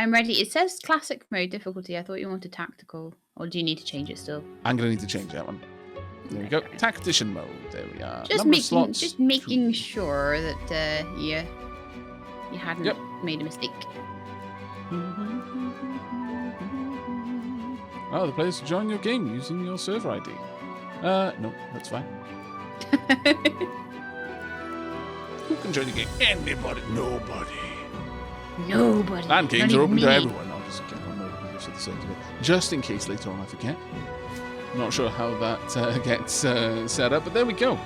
I'm ready. It says classic mode difficulty. I thought you wanted tactical. Or do you need to change it still? I'm going to need to change that one. There we go. Tactician mode. There we are. Just making sure that you hadn't made a mistake. Oh, the players join your game using your server ID. No, that's fine. Who can join the game? Anybody. Nobody. LAN games are open to everyone. I'll just get on with the same thing. Just in case later on I forget. Not sure how that gets set up, but there we go.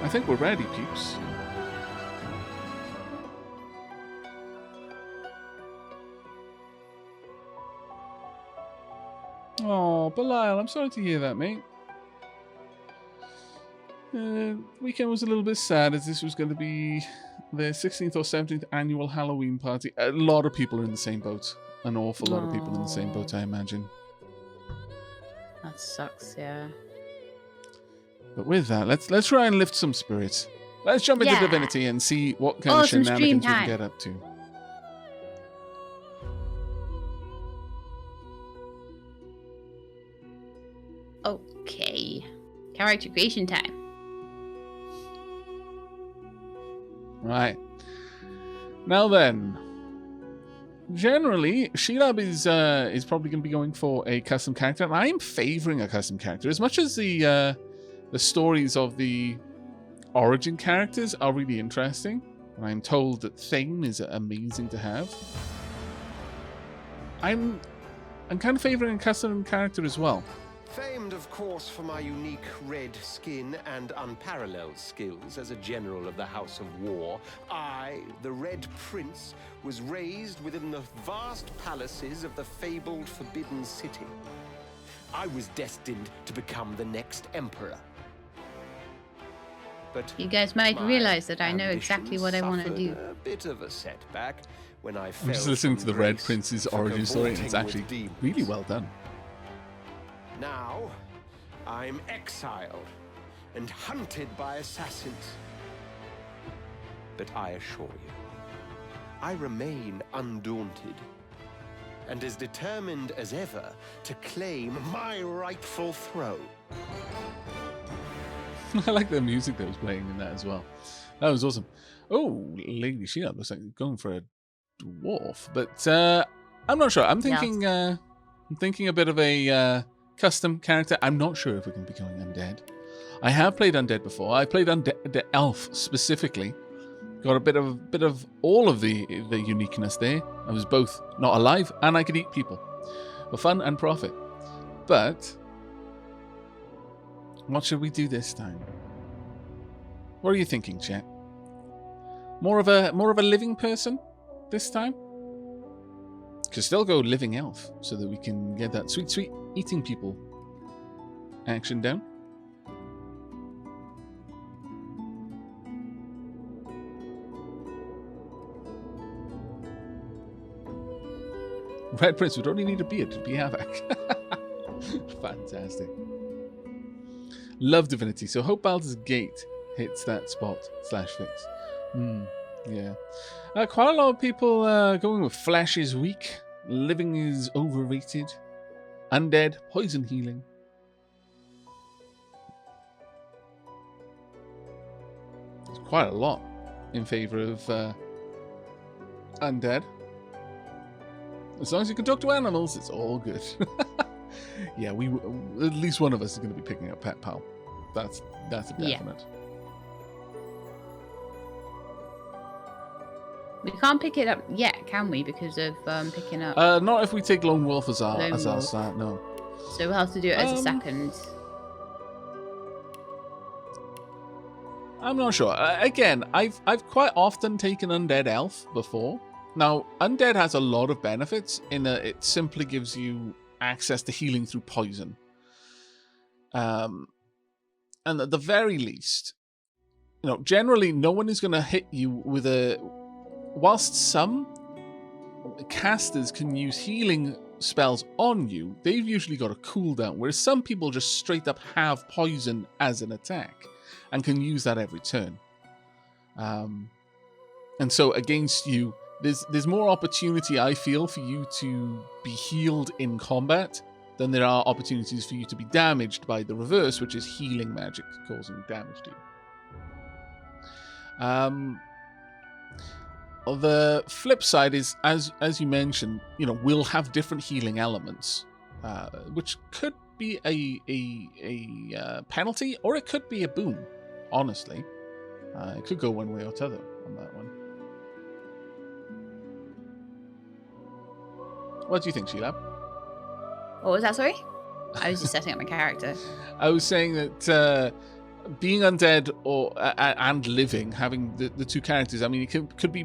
I think we're ready, peeps. Oh, Belial, I'm sorry to hear that, mate. Weekend was a little bit sad as this was going to be the 16th or 17th annual Halloween party. A lot of people are in the same boat. An awful lot of people in the same boat, I imagine. That sucks, yeah. But with that, let's try and lift some spirits. Let's jump into Divinity and see what kind of shenanigans we can get up to. Okay. Character creation time. Right. Now then. Generally, Shelab is probably going to be going for a custom character, and I'm favouring a custom character. As much as the stories of the origin characters are really interesting, and I'm told that Thane is amazing to have, I'm kind of favouring a custom character as well. Famed, of course, for my unique red skin and unparalleled skills as a general of the House of War, I, the Red Prince, was raised within the vast palaces of the fabled Forbidden City. I was destined to become the next emperor. But you guys might realize that I know exactly what I want to do. A bit of a setback when I I'm just listening to the Red Prince's origin story, and it's actually really well done. Now, I'm exiled and hunted by assassins. But I assure you, I remain undaunted and as determined as ever to claim my rightful throne. I like the music that was playing in that as well. That was awesome. Oh, LadyShelab looks like going for a dwarf, but I'm not sure. I'm thinking a bit of a custom character. I'm not sure if we can be going undead. I have played undead before. I played undead elf specifically. Got a bit of all of the uniqueness there. I was both not alive and I could eat people for fun and profit. But what should we do this time? What are you thinking, chat? More of a living person this time? Could still go living elf so that we can get that sweet eating people action down. Red Prince would only need a beard to be Aavak. Fantastic. Love Divinity. So hope Baldur's Gate hits that spot /fix. Yeah. Quite a lot of people going with flesh is weak, living is overrated, undead, poison healing. There's quite a lot in favour of undead. As long as you can talk to animals, it's all good. Yeah, at least one of us is going to be picking up Pet Pal. That's a definite. Yeah. We can't pick it up yet, can we? Because of picking up. Not if we take Lone Wolf as our start. No. So we'll have to do it as a second. I'm not sure. Again, I've quite often taken Undead Elf before. Now, Undead has a lot of benefits in that it simply gives you access to healing through poison. And at the very least, generally no one is going to hit you with a... Whilst some casters can use healing spells on you, they've usually got a cooldown, whereas some people just straight up have poison as an attack and can use that every turn. And so against you there's more opportunity, I feel, for you to be healed in combat than there are opportunities for you to be damaged by the reverse, which is healing magic causing damage to you. The flip side is, as you mentioned, we'll have different healing elements, which could be a penalty or it could be a boon. Honestly, it could go one way or t'other on that one. What do you think, Shelab? What was that, sorry? I was just setting up my character. I was saying that being undead and living, having the two characters, I mean, it could be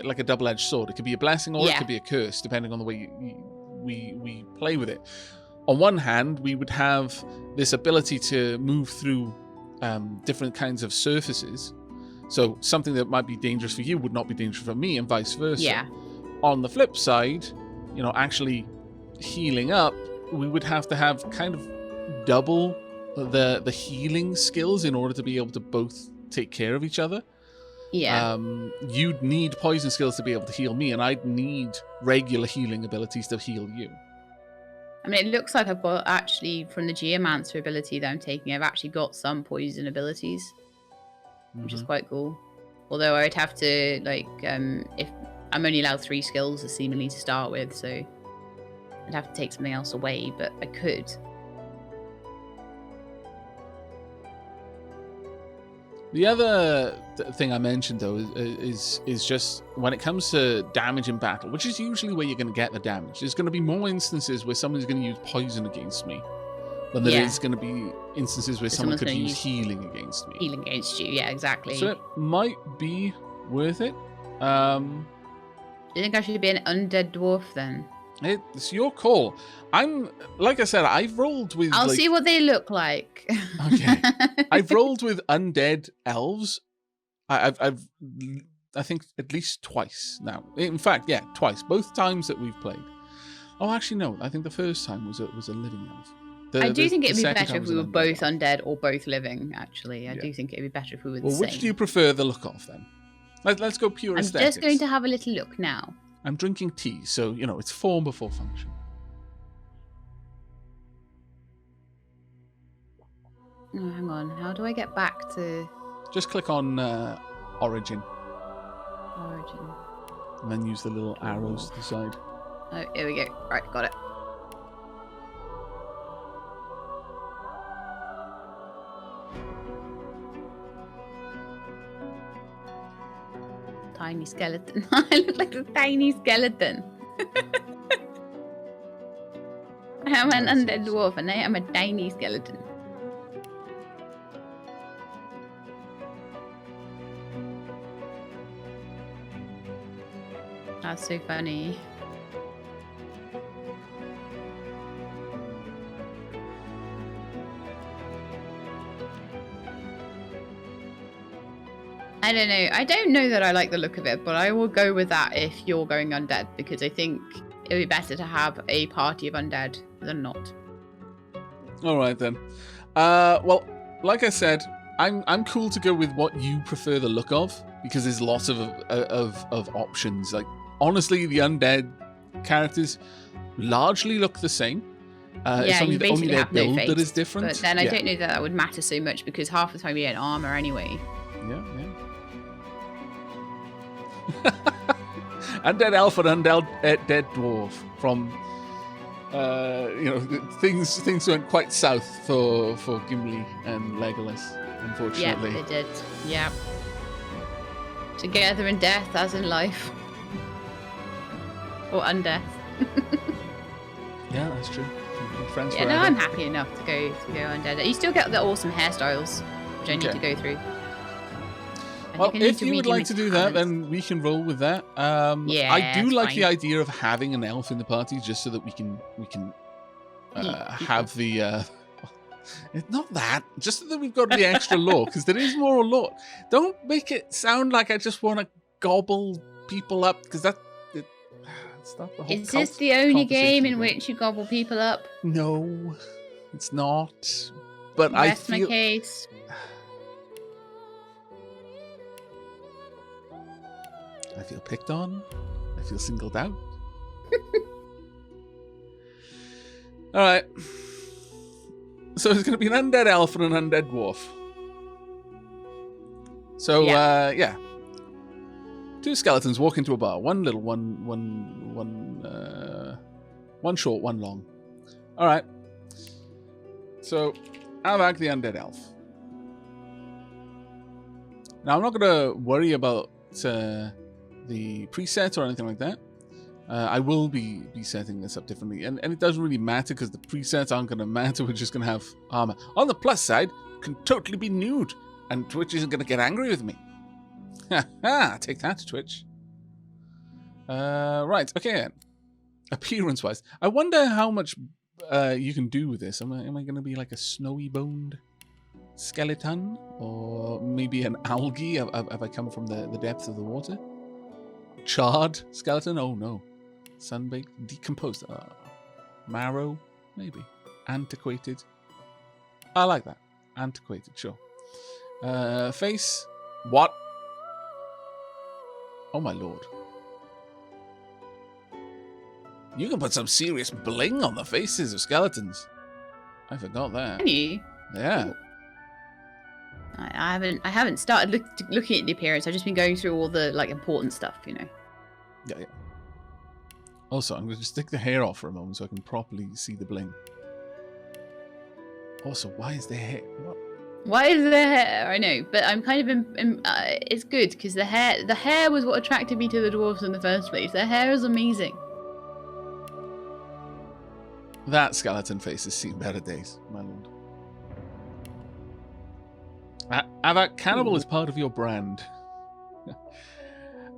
like a double-edged sword. It could be a blessing or it could be a curse, depending on the way we play with it. On one hand, we would have this ability to move through different kinds of surfaces. So something that might be dangerous for you would not be dangerous for me, and vice versa. Yeah. On the flip side, actually healing up, we would have to have kind of double the healing skills in order to be able to both take care of each other. Yeah. You'd need poison skills to be able to heal me, and I'd need regular healing abilities to heal you. I mean, it looks like I've got, actually, from the Geomancer ability that I'm taking, I've actually got some poison abilities, which is quite cool. Although I would have to, if I'm only allowed 3 skills seemingly to start with, so I'd have to take something else away, but I could. The other thing I mentioned, though, is just when it comes to damage in battle, which is usually where you're going to get the damage, there's going to be more instances where someone's going to use poison against me than there is going to be instances where someone could use healing against me. Healing against you, yeah, exactly. So it might be worth it. Do you think I should be an undead dwarf then? It's your call. Like I said, I've rolled with. I'll see what they look like. Okay, I've rolled with undead elves. I think at least twice now. In fact, yeah, twice. Both times that we've played. Oh, actually, no. I think the first time was a living elf. I do think it'd be better if we were both undead or both living. Actually, I do think it'd be better if we were the same. Which do you prefer the look of then? Let's go pure aesthetics. I'm just going to have a little look now. I'm drinking tea, so, it's form before function. Oh, hang on. How do I get back to... Just click on Origin. Origin. And then use the little arrows to the side. Oh, here we go. Right, got it. Tiny skeleton. I look like a tiny skeleton. I am an undead dwarf and I am a tiny skeleton. That's so funny. I don't know. I don't know that I like the look of it, but I will go with that if you're going undead, because I think it would be better to have a party of undead than not. All right then. Well, like I said, I'm cool to go with what you prefer the look of, because there's lots of options. Like, honestly, the undead characters largely look the same. It's only their build that is different. But then I don't know that would matter so much, because half the time you get armor anyway. Yeah. Undead elf and undead dwarf from things went quite south for Gimli and Legolas, unfortunately. Yeah, they did. Yeah. Together in death, as in life. Or undeath. Yeah, that's true. Friends forever. I'm happy enough to go undead. You still get the awesome hairstyles, which I need to go through. Well, if you would like to do that, then we can roll with that. I do like the idea of having an elf in the party, just so that we can have the. It's not that, just so that we've got the extra lore, because there is more lore. Don't make it sound like I just want to gobble people up, because that's not the whole. Is this the only game in which you gobble people up? No, it's not. But Rest my case. I feel picked on. I feel singled out. Alright. So there's going to be an undead elf and an undead dwarf. So, yeah. Two skeletons walk into a bar. One little, one short, one long. Alright. So, Aavak the undead elf. Now, I'm not going to worry about the presets or anything like that. I will be setting this up differently. And it doesn't really matter because the presets aren't going to matter. We're just going to have armor. On the plus side, can totally be nude. And Twitch isn't going to get angry with me. Ha! Take that, Twitch. Right, okay then. Appearance-wise. I wonder how much you can do with this. Am I going to be like a snowy-boned skeleton? Or maybe an algae? Have I come from the depths of the water? Charred skeleton? Oh no. Sunbaked? Decomposed? Marrow? Maybe. Antiquated? I like that. Antiquated, sure. Face? What? Oh my lord. You can put some serious bling on the faces of skeletons. I forgot that. Can you? Yeah. I haven't started looking at the appearance. I've just been going through all the like important stuff, you know. Yeah. Also, I'm going to just take the hair off for a moment so I can properly see the bling. Also, why is the hair? What? Why is the hair? I know, but I'm kind of it's good because the hair was what attracted me to the dwarves in the first place. Their hair is amazing. That skeleton face has seen better days, my lord. Aavak, cannibal is part of your brand.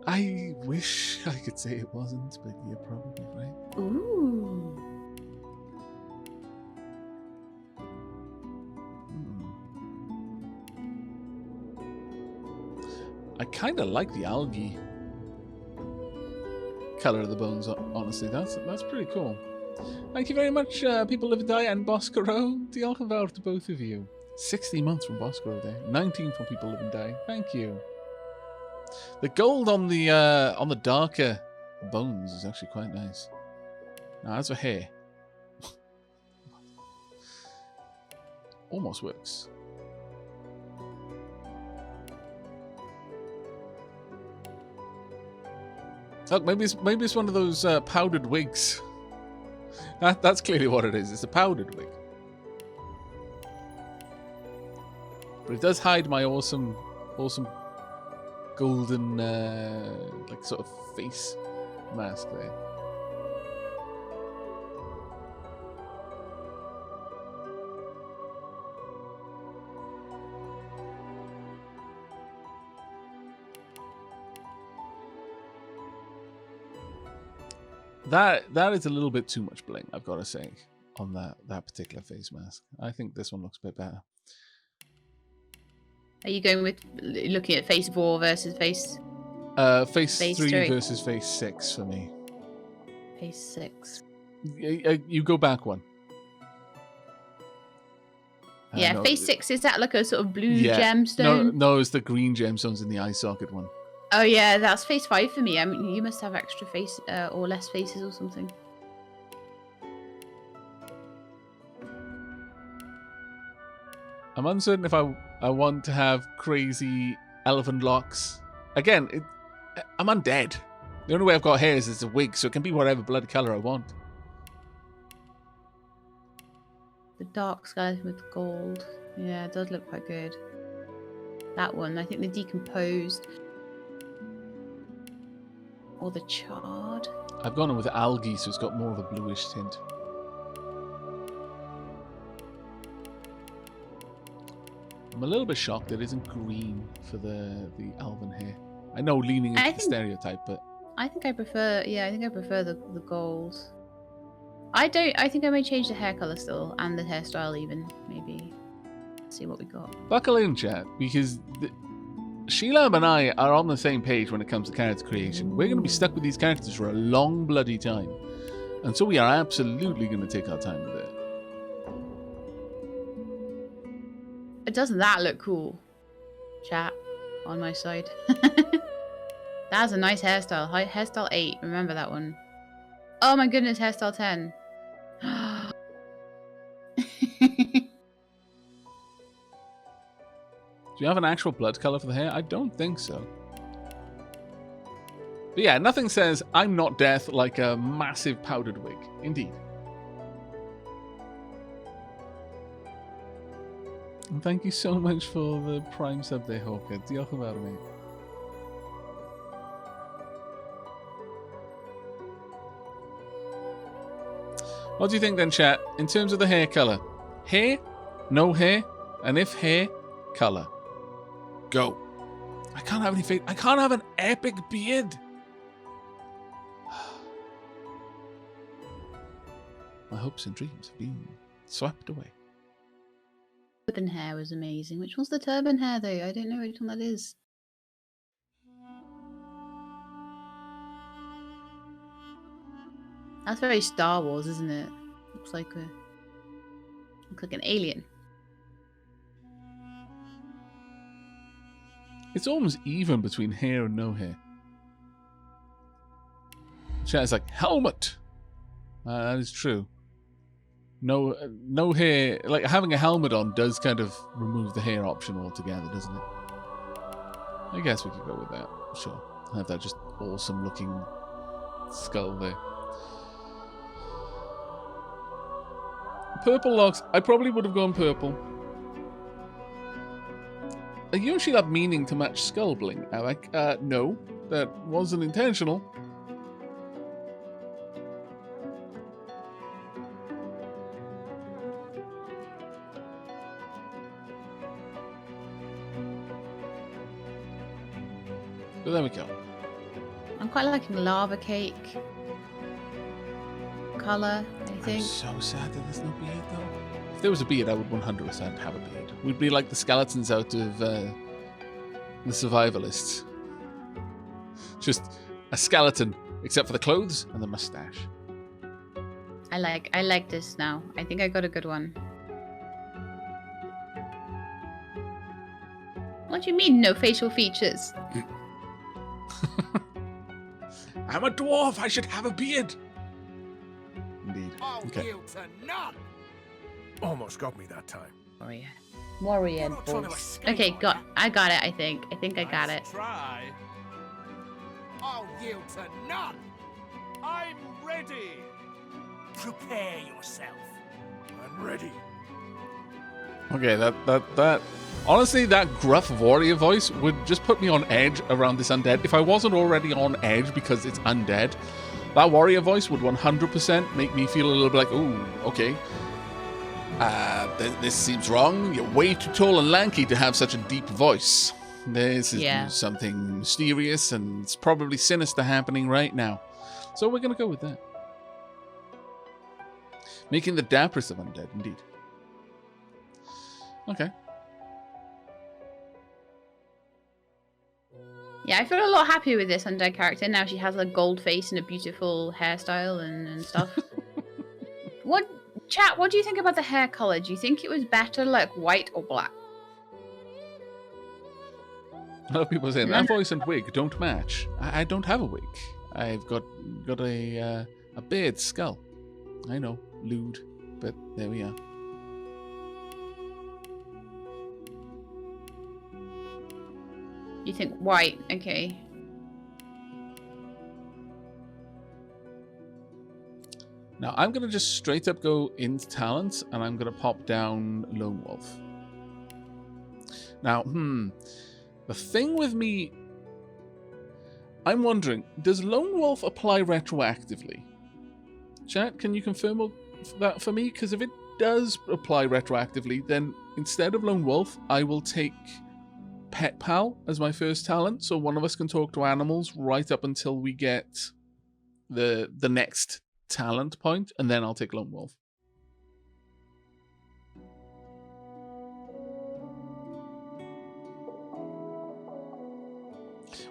I wish I could say it wasn't, but you're probably right. Ooh. I kind of like the algae color of the bones, honestly. That's pretty cool. Thank you very much, People Live and Die and Boscaro. Diolch yn fawr to both of you. 60 months from Boscaro there. 19 from People Live and Die. Thank you. The gold on the darker bones is actually quite nice. Now, as for hair, almost works. Look, maybe it's one of those powdered wigs. That's clearly what it is. It's a powdered wig. But it does hide my awesome golden, like sort of face mask there. That is a little bit too much bling, I've got to say, on that particular face mask. I think this one looks a bit better. Are you going with looking at face 4 versus face? Face 3 versus face 6 for me. Face 6. You go back one. Yeah, no, face 6, is that like a sort of blue gemstone? No, it's the green gemstones in the eye socket one. Oh yeah, that's face 5 for me. I mean, you must have extra face or less faces or something. I'm uncertain if I want to have crazy elephant locks. Again, I'm undead. The only way I've got hair is it's a wig, so it can be whatever bloody colour I want. The dark skeleton with gold. Yeah, it does look quite good. That one, I think the decomposed. Or the charred. I've gone in with algae, so it's got more of a bluish tint. I'm a little bit shocked it isn't green for the elven hair. I know leaning into the stereotype, but I think I prefer the gold. I think I may change the hair colour still and the hairstyle even, maybe. Let's see what we got. Buckle in, chat, because Shelab and I are on the same page when it comes to character creation. We're going to be stuck with these characters for a long bloody time. And so we are absolutely going to take our time with it. Doesn't that look cool? Chat, on my side. That's a nice hairstyle. Hairstyle 8. Remember that one. Oh my goodness, hairstyle 10. Do you have an actual blood color for the hair? I don't think so. But yeah, nothing says I'm not death like a massive powdered wig. Indeed. And thank you so much for the Prime sub there, Hawker. Diolch yn fawr, mate. What do you think then, chat? In terms of the hair colour? Hair? No hair? And if hair, colour. Go. I can't have any face. I can't have an epic beard. My hopes and dreams have been swept away. Turban hair was amazing. Which one's the turban hair, though? I don't know which one that is. That's very Star Wars, isn't it? Looks like an alien. It's almost even between hair and no hair. Chat's like, helmet! That is true. No hair, like having a helmet on does kind of remove the hair option altogether, doesn't it? I guess we could go with that, sure. Have that just awesome looking skull there. Purple locks, I probably would have gone purple. Are you actually have meaning to match skull bling, Aavak? No, that wasn't intentional. But there we go. I'm quite liking lava cake colour, I think. I'm so sad that there's no beard, though. If there was a beard, I would 100% have a beard. We'd be like the skeletons out of the Survivalists. Just a skeleton, except for the clothes and the mustache. I like this now. I think I got a good one. What do you mean, no facial features? I'm a dwarf. I should have a beard. Indeed. Okay. Almost got me that time. Warrior voice. Okay, I got it. I think I got it. Try. I'll yield to none. I'm ready. Prepare yourself. I'm ready. Okay, that honestly, that gruff warrior voice would just put me on edge around this undead. If I wasn't already on edge because it's undead, that warrior voice would 100% make me feel a little bit like, ooh, okay. This seems wrong. You're way too tall and lanky to have such a deep voice. This is something mysterious and it's probably sinister happening right now. So we're going to go with that. Making the dapperest of undead, indeed. Okay. Yeah, I feel a lot happier with this undead character. Now she has a gold face and a beautiful hairstyle and stuff. Chat, what do you think about the hair color? Do you think it was better like white or black? A lot of people are saying that voice and wig don't match. I don't have a wig. I've got a beard skull. I know, lewd, but there we are. You think white? Okay. Now, I'm going to just straight up go into talents, and I'm going to pop down Lone Wolf. Now, the thing with me... I'm wondering, does Lone Wolf apply retroactively? Chat, can you confirm that for me? Because if it does apply retroactively, then instead of Lone Wolf, I will take Pet Pal as my first talent, so one of us can talk to animals right up until we get the next talent point, and then I'll take Lone Wolf.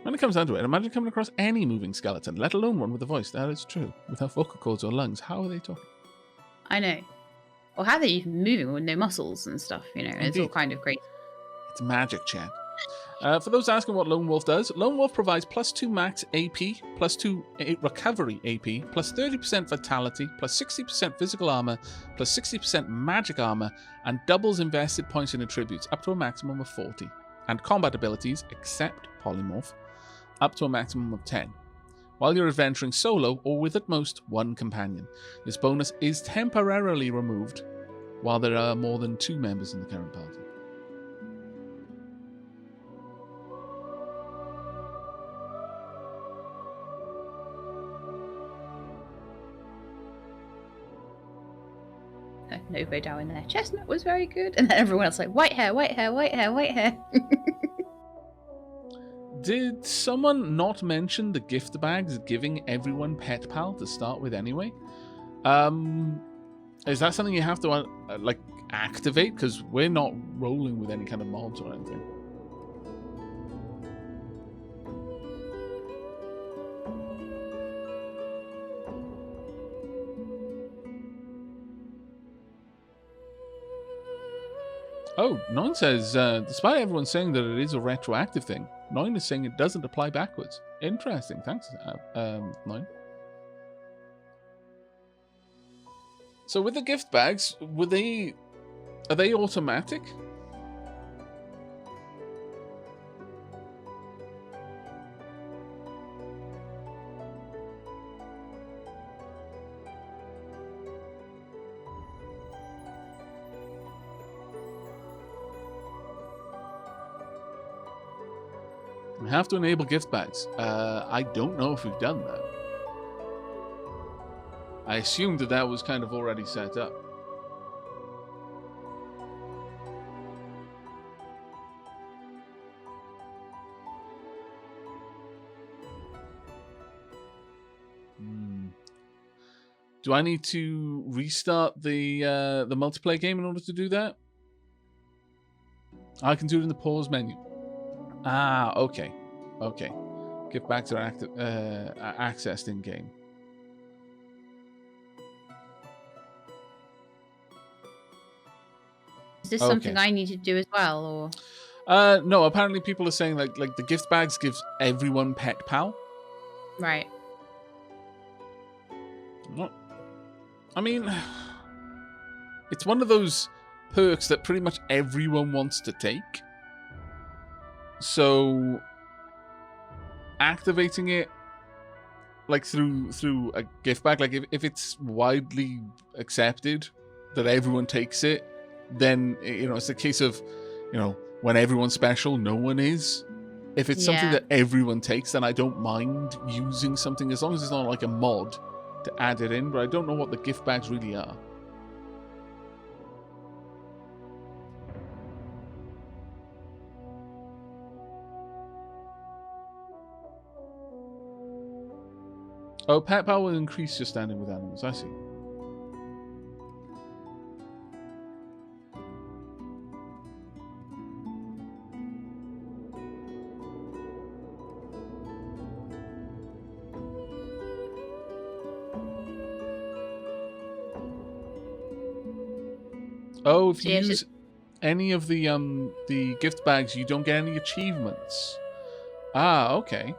When it comes down to it, imagine coming across any moving skeleton, let alone one with a voice. That is true. Without vocal cords or lungs, how are they talking? I know. Or how are they even moving with no muscles and stuff, you know? It's all kind of great. It's magic, Chad. For those asking what Lone Wolf does, Lone Wolf provides +2 max AP, +2 recovery AP, +30% vitality, +60% physical armor, +60% magic armor, and doubles invested points in attributes up to a maximum of 40. And combat abilities, except polymorph, up to a maximum of 10. While you're adventuring solo or with at most one companion. This bonus is temporarily removed while there are more than 2 members in the current party. Novo down in there. Chestnut was very good. And then everyone else like, white hair, white hair, white hair, white hair. Did someone not mention the gift bags giving everyone Pet Pal to start with anyway? Is that something you have to like activate? Because we're not rolling with any kind of mods or anything. Oh, Nine says, despite everyone saying that it is a retroactive thing, Nine is saying it doesn't apply backwards. Interesting. Thanks, Nine. So with the gift bags, are they automatic? We have to enable gift bags. I don't know if we've done that. I assumed that was kind of already set up. Do I need to restart the multiplayer game in order to do that? I can do it in the pause menu. Ah, okay. Okay. Gift bags are accessed in game. Is this something I need to do as well, or? No. Apparently, people are saying like the gift bags gives everyone Pet Pal. Right. What? I mean, it's one of those perks that pretty much everyone wants to take. So activating it like through a gift bag, like if it's widely accepted that everyone takes it, then it's a case of when everyone's special, no one is. If it's something that everyone takes, then I don't mind using something as long as it's not like a mod to add it in. But I don't know what the gift bags really are. Oh, Pet Pal will increase your standing with animals. I see. Oh, if you use any of the gift bags, you don't get any achievements. Ah, okay.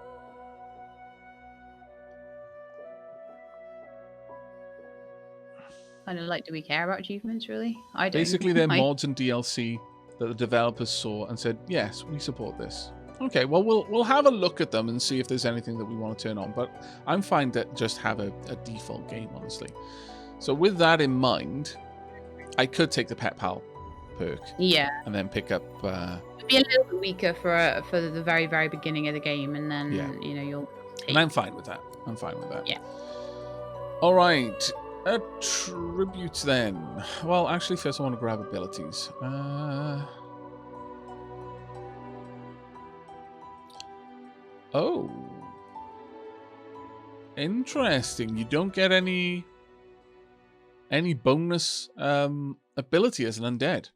Kind of like, do we care about achievements, really? I don't. Basically, they're mods and DLC that the developers saw and said, yes, we support this. Okay, well, we'll have a look at them and see if there's anything that we want to turn on. But I'm fine to just have a default game, honestly. So with that in mind, I could take the Pet Pal perk. Yeah. And then pick up... It'd be a little bit weaker for the very, very beginning of the game, and then, you'll take... And I'm fine with that. I'm fine with that. Yeah. All right. Attributes then. Well, actually, first I want to grab abilities. Oh. Interesting. You don't get any bonus ability as an undead.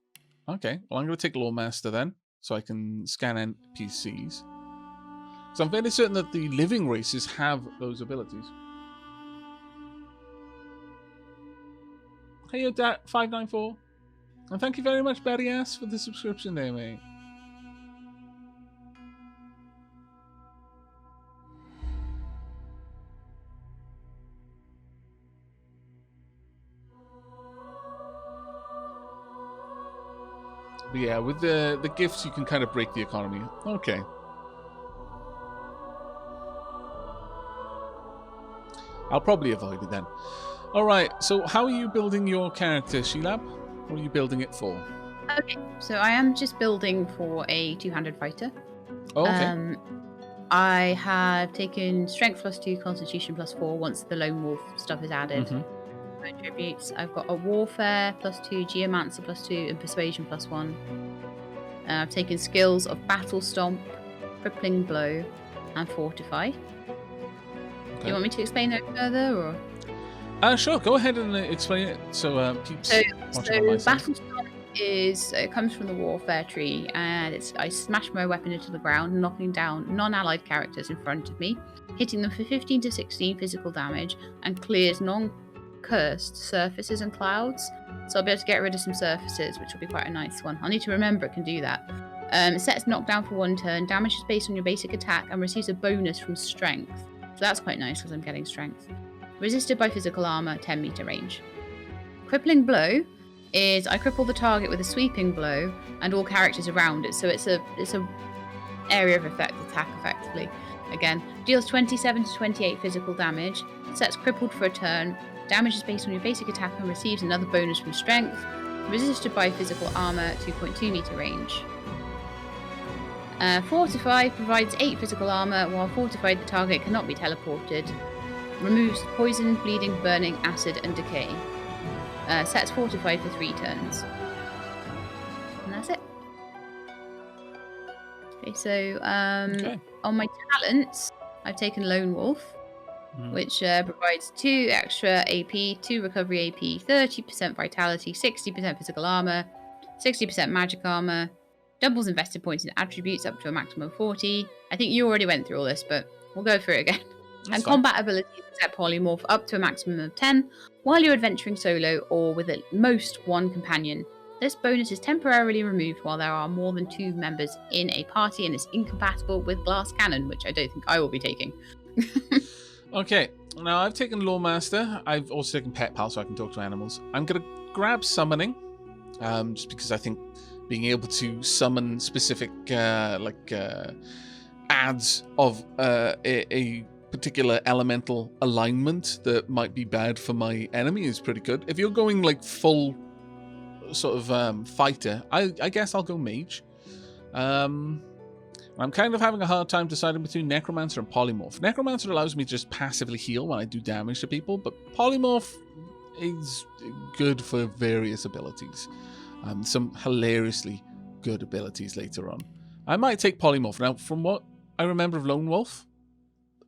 Okay. Well, I'm going to take Lawmaster then, so I can scan NPCs. So I'm fairly certain that the living races have those abilities. Hey, yo, Dat594. And thank you very much, Barry Ass, for the subscription there, mate. But yeah, with the gifts, you can kind of break the economy. Okay. I'll probably avoid it then. Alright, so how are you building your character, Shelab? What are you building it for? Okay, so I am just building for a two-handed fighter. Oh, okay. I have taken Strength +2, Constitution +4 once the Lone Wolf stuff is added. Attributes. I've got a Warfare +2, Geomancer +2, and Persuasion +1. I've taken skills of Battle Stomp, Crippling Blow, and Fortify. Okay. Do you want me to explain that further, or? Sure, go ahead and explain it. So, peeps watching on my side. Battle Stomp it comes from the Warfare tree, and I smash my weapon into the ground, knocking down non-allied characters in front of me, hitting them for 15 to 16 physical damage, and clears non-cursed surfaces and clouds. So I'll be able to get rid of some surfaces, which will be quite a nice one. I'll need to remember it can do that. It sets knockdown for 1 turn, damage is based on your basic attack, and receives a bonus from strength. So that's quite nice because I'm getting strength. Resisted by physical armor, 10 meter range. Crippling Blow is I cripple the target with a sweeping blow and all characters around it. So it's a area of effect attack effectively. Again, deals 27 to 28 physical damage, sets crippled for a turn, damage is based on your basic attack and receives another bonus from strength. Resisted by physical armor, 2.2 meter range. Fortify provides 8 physical armor. While fortified, the target cannot be teleported. Removes poison, bleeding, burning, acid, and decay. Sets fortified for 3 turns. And that's it. Okay, so on my talents, I've taken Lone Wolf, which provides 2 extra AP, 2 recovery AP, 30% vitality, 60% physical armor, 60% magic armor, doubles invested points in attributes up to a maximum of 40. I think you already went through all this, but we'll go through it again. That's and fine. combat abilities set polymorph up to a maximum of 10 while you're adventuring solo or with at most 1 companion. This bonus is temporarily removed while there are more than 2 members in a party and is incompatible with glass cannon, which I don't think I will be taking. Okay, now I've taken Lawmaster. I've also taken Pet Pal so I can talk to animals. I'm going to grab Summoning, just because I think being able to summon specific adds of a particular elemental alignment that might be bad for my enemy is pretty good. If you're going like full sort of fighter, I guess I'll go Mage. I'm kind of having a hard time deciding between Necromancer and Polymorph. Necromancer allows me to just passively heal when I do damage to people, but Polymorph is good for various abilities. Some hilariously good abilities later on. I might take Polymorph. Now, from what I remember of Lone Wolf,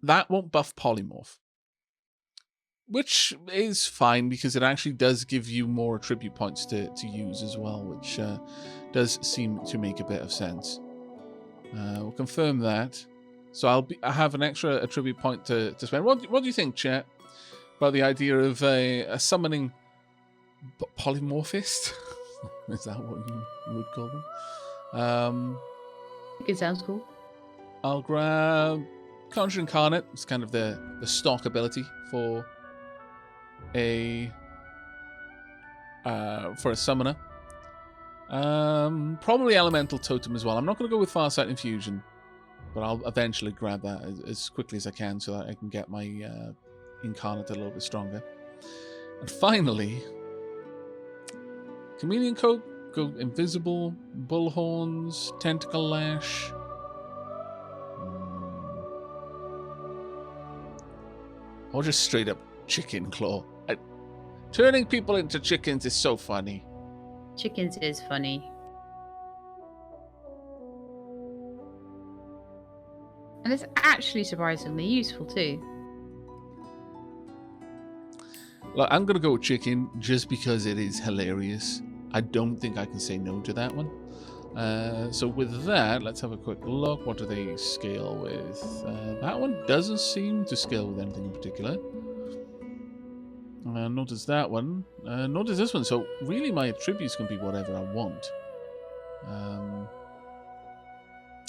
that won't buff Polymorph. Which is fine, because it actually does give you more attribute points to use as well, which does seem to make a bit of sense. We'll confirm that. So I have an extra attribute point to spend. What do you think, chat, about the idea of a summoning polymorphist? Is that what you would call them? It sounds cool. I'll grab Conjure Incarnate. It's kind of the stock ability for a summoner. Probably Elemental Totem as well. I'm not going to go with Farsight Infusion, but I'll eventually grab that as quickly as I can so that I can get my Incarnate a little bit stronger. And finally, Chameleon Coat, go Invisible, Bullhorns, Tentacle Lash. Or just straight up Chicken Claw. Turning people into chickens is so funny. Chickens is funny. And it's actually surprisingly useful too. Look, I'm going to go with chicken just because it is hilarious. I don't think I can say no to that one. So with that, let's have a quick look. What do they scale with? That one doesn't seem to scale with anything in particular. Nor does that one. Nor does this one. So really my attributes can be whatever I want.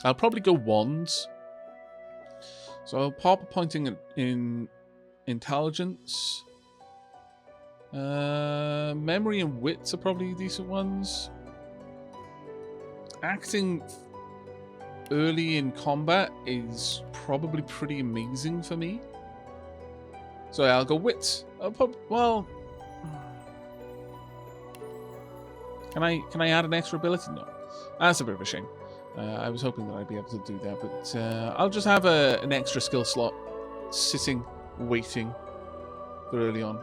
I'll probably go wands. So I'll pop a pointing in intelligence. Memory and wits are probably decent ones. acting early in combat is probably pretty amazing for me. So I'll go wits. Well, can I add an extra ability? No, that's a bit of a shame. I was hoping that I'd be able to do that, but I'll just have an extra skill slot sitting, waiting for early on.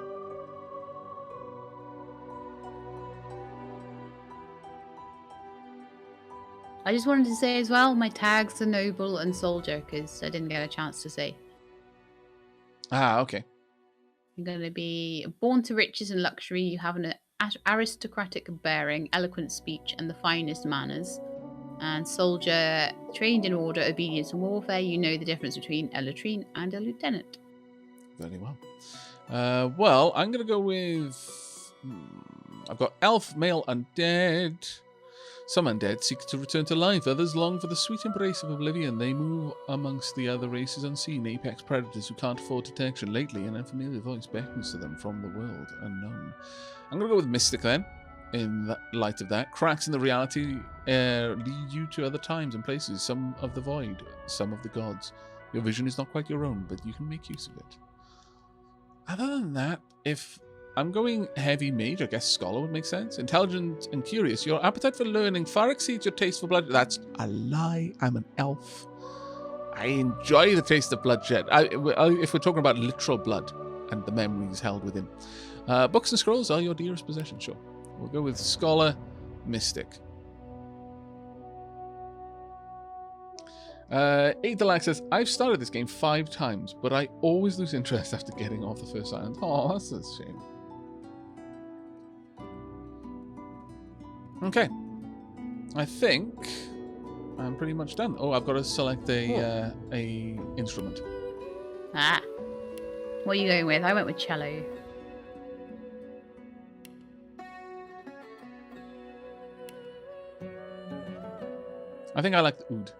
I just wanted to say as well, my tags are noble and soldier because I didn't get a chance to say. Ah, okay. I'm going to be born to riches and luxury. You have an aristocratic bearing, eloquent speech, and the finest manners. And soldier, trained in order, obedience, and warfare. You know the difference between a latrine and a lieutenant. Very well. Well, I'm going to go with... I've got elf, male, undead. Some undead seek to return to life. Others long for the sweet embrace of oblivion. They move amongst the other races unseen, apex predators who can't afford detection. Lately, an unfamiliar voice beckons to them from the world unknown. I'm going to go with Mystic then. In light of that, cracks in the reality lead you to other times and places, some of the void, some of the gods. Your vision is not quite your own, but you can make use of it. Other than that, if I'm going heavy mage, I guess scholar would make sense. Intelligent and curious. Your appetite for learning far exceeds your taste for blood. That's a lie. I'm an elf. I enjoy the taste of bloodshed. If we're talking about literal blood and the memories held within. Books and scrolls are your dearest possession, sure. We'll go with scholar, mystic. Adelac says, I've started this game 5 times, but I always lose interest after getting off the first island. Oh, that's a shame. Okay. I think I'm pretty much done. Oh, I've got to select a instrument. Ah. What are you going with? I went with cello. I think I like the oud.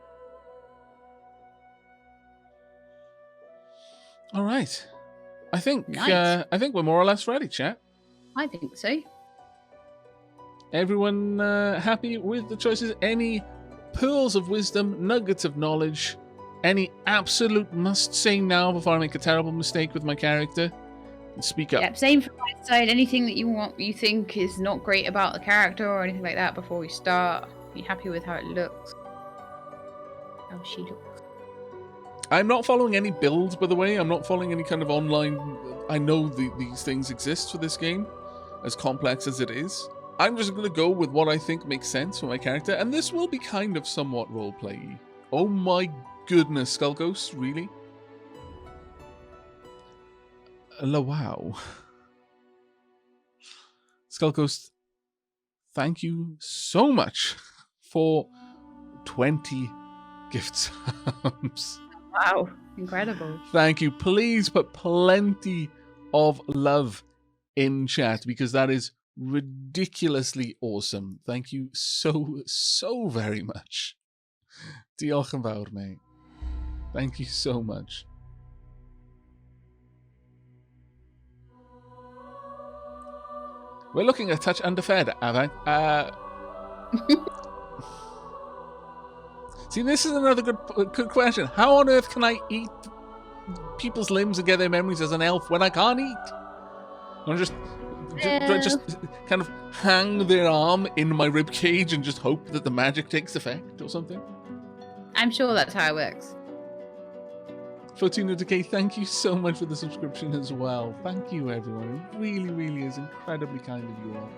All right. I think we're more or less ready, chat. I think so. Everyone happy with the choices? Any pearls of wisdom, nuggets of knowledge, any absolute must say now before I make a terrible mistake with my character? Speak up. Yep, same from my side. Anything that you think is not great about the character or anything like that before we start? Are you happy with how it looks? How she looks? I'm not following any builds, by the way. I'm not following any kind of online... I know these things exist for this game, as complex as it is. I'm just going to go with what I think makes sense for my character, and this will be kind of somewhat roleplay-y. Oh my goodness, Skull Ghost, really? Wow. Skull Ghost, thank you so much for 20 gift subs. Wow, incredible. Thank you. Please put plenty of love in chat because that is ridiculously awesome. Thank you so very much. Diolch yn fawr, mate. Thank you so much. We're looking a touch underfed, Aavak. See, this is another good question. How on earth can I eat people's limbs and get their memories as an elf when I can't eat? I'm just kind of hang their arm in my rib cage and just hope that the magic takes effect or something. I'm sure that's how it works. Fortuna Decay, thank you so much for the subscription as well. Thank you, everyone. It really, really is incredibly kind of you all.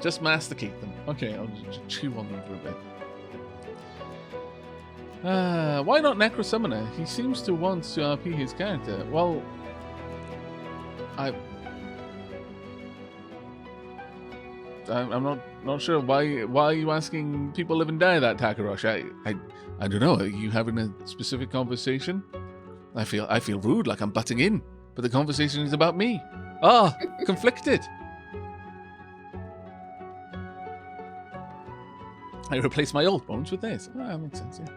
Just masticate them. Okay, I'll just chew on them for a bit. Why not Necro Summoner? He seems to want to RP his character. Well, I'm not sure why are you asking people live and die that, Takarosh? I don't know. Are you having a specific conversation? I feel rude, like I'm butting in, but the conversation is about me. Conflicted. I replace my old bones with this. That makes sense, yeah.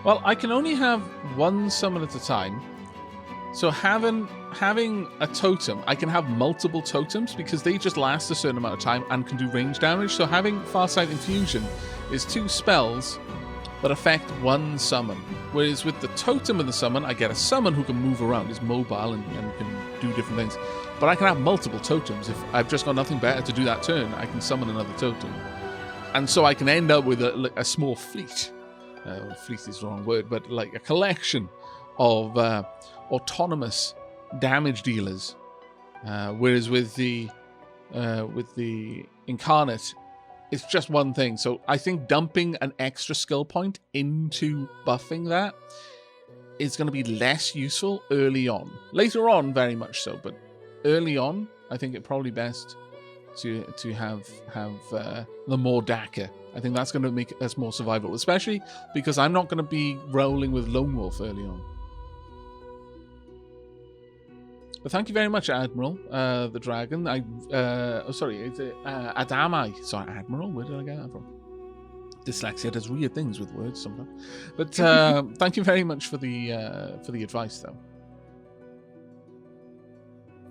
Well, I can only have one summon at a time. So having a totem, I can have multiple totems because they just last a certain amount of time and can do range damage. So having Farsight Infusion is 2 spells that affect one summon. Whereas with the totem of the summon, I get a summon who can move around, is mobile and can do different things. But I can have multiple totems. If I've just got nothing better to do that turn, I can summon another totem. And so I can end up with a small fleet. Fleet is the wrong word, but like a collection of autonomous damage dealers. Whereas with the Incarnate, it's just one thing. So I think dumping an extra skill point into buffing that is going to be less useful early on. Later on, very much so, but early on, I think it's probably best to have the more Daka. I think that's going to make us more survivable, especially because I'm not going to be rolling with Lone Wolf early on. But thank you very much, Admiral, the dragon. Adamai. Sorry, Admiral. Where did I get that from? Dyslexia does weird things with words sometimes. But thank you very much for the advice, though.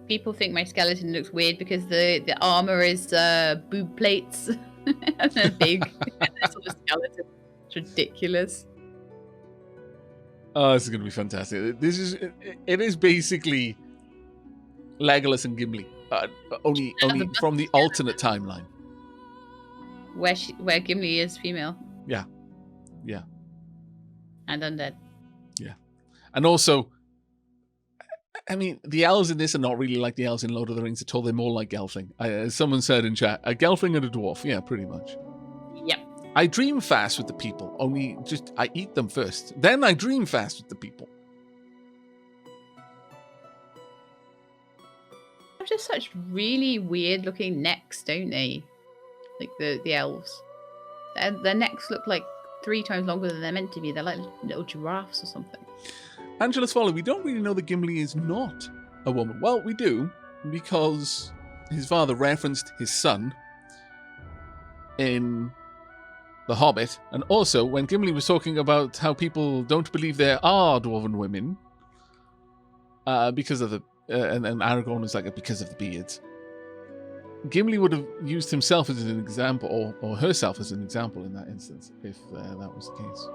People think my skeleton looks weird because the armor is boob plates and they're big. And sort of skeleton. It's ridiculous. Oh, this is going to be fantastic. It is basically Legolas and Gimli, only from the alternate timeline. Where Gimli is female. Yeah. And undead. Yeah. And also, I mean, the elves in this are not really like the elves in Lord of the Rings at all. They're more like Gelfling. As someone said in chat, a Gelfling and a dwarf. Yeah, pretty much. Yep. I dream fast with the people, only just I eat them first. Then I dream fast with the people. They're just such really weird looking necks, don't they? Like the elves. Their necks look like 3 times longer than they're meant to be. They're like little giraffes or something. Angela's Follow, we don't really know that Gimli is not a woman. Well, we do, because his father referenced his son in The Hobbit, and also when Gimli was talking about how people don't believe there are dwarven women, because of the and Aragorn was like, because of the beards. Gimli would have used himself as an example, or herself as an example in that instance, if that was the case.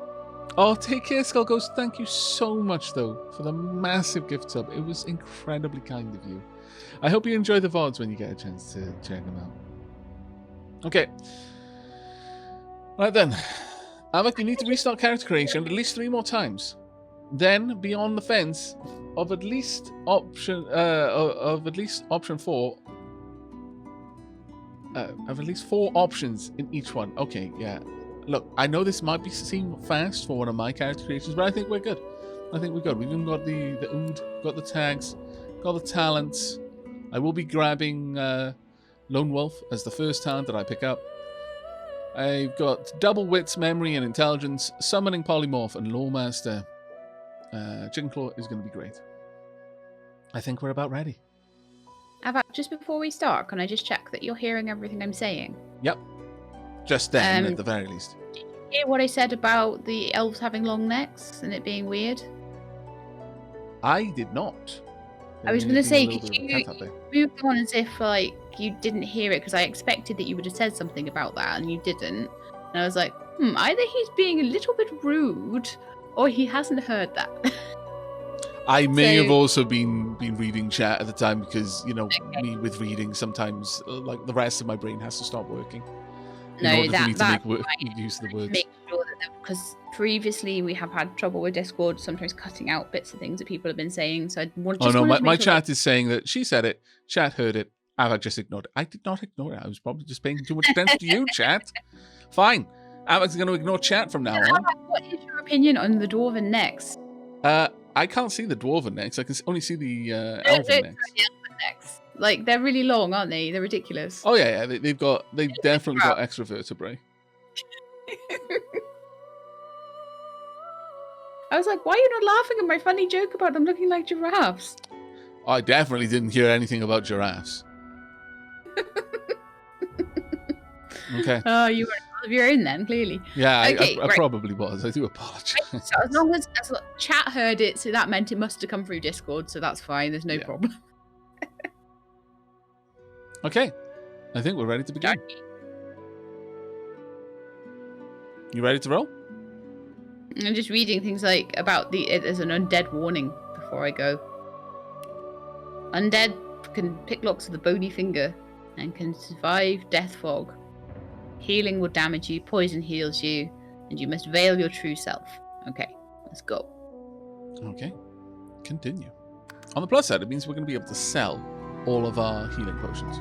Oh, take care, Skull Ghost. Thank you so much, though, for the massive gift sub. It was incredibly kind of you. I hope you enjoy the VODs when you get a chance to check them out. Okay. Right then. Aavak, you need to restart character creation at least 3 more times. Then, beyond the fence of at least option 4. Of at least 4 options in each one. Okay, yeah. Look, I know this might seem fast for one of my character creations, but I think we're good. I think we're good. We've even got the ood, got the tags, got the talents. I will be grabbing Lone Wolf as the first talent that I pick up. I've got double wits, memory, and intelligence, summoning polymorph, and lawmaster. Chicken Claw is going to be great. I think we're about ready. Aavak, just before we start, can I just check that you're hearing everything I'm saying? Yep. Just then, at the very least. Did you hear what I said about the elves having long necks and it being weird? I did not. I was going to say, could you move on as if like you didn't hear it, because I expected that you would have said something about that and you didn't. And I was like, either he's being a little bit rude or he hasn't heard that. I may have also been reading chat at the time because, you know, me with reading sometimes, like the rest of my brain has to stop working. In order for me to make use of the words. Make sure that, because previously we have had trouble with Discord sometimes cutting out bits of things that people have been saying. So I wanted my chat is saying that she said it, chat heard it, Aavak just ignored it. I did not ignore it. I was probably just paying too much attention to you, chat. Fine. Aavak's going to ignore chat from now on. What is your opinion on the dwarven necks? I can't see the dwarven necks. I can only see the elven necks. Like, they're really long, aren't they? They're ridiculous. Oh yeah. They've definitely got extra vertebrae. I was like, why are you not laughing at my funny joke about them looking like giraffes? I definitely didn't hear anything about giraffes. Okay. Oh, you were of your own then, clearly. Yeah, Okay, I right. probably was. I do apologize. So as long as chat heard it, so that meant it must have come through Discord, so that's fine. There's no problem. Okay, I think we're ready to begin. Okay. You ready to roll? I'm just reading things like about there's an undead warning before I go. Undead can pick locks with a bony finger and can survive death fog. Healing will damage you, poison heals you, and you must veil your true self. Okay, let's go. Okay, continue. On the plus side, it means we're going to be able to sell all of our healing potions.